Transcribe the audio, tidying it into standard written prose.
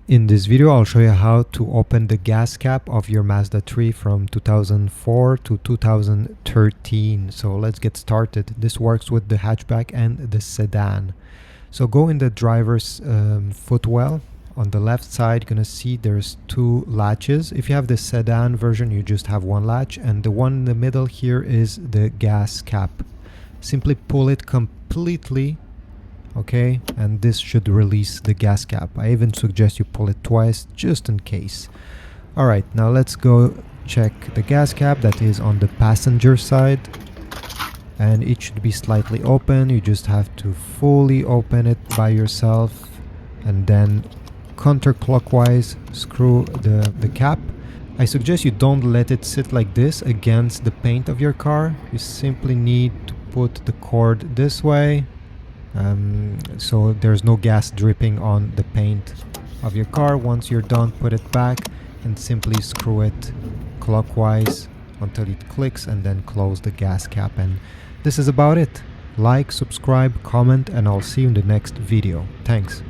In this video, I'll show you how to open the gas cap of your Mazda 3 from 2004 to 2013. So let's get started. This works with the hatchback and the sedan. So go in the driver's footwell. On the left side, you're gonna see there's two latches. If you have the sedan version, you just have one latch, and the one in the middle here is the gas cap. Simply pull it completely. Okay, and this should release the gas cap. I even suggest you pull it twice just in case. Alright, now let's go check the gas cap that is on the passenger side, and it should be slightly open. You just have to fully open it by yourself and then counterclockwise screw the cap. I suggest you don't let it sit like this against the paint of your car. You simply need to put the cord this way, so there's no gas dripping on the paint of your car. Once you're done, put it back and simply screw it clockwise until it clicks, and then close the gas cap. And this is about it. Like, subscribe, comment, and I'll see you in the next video. Thanks.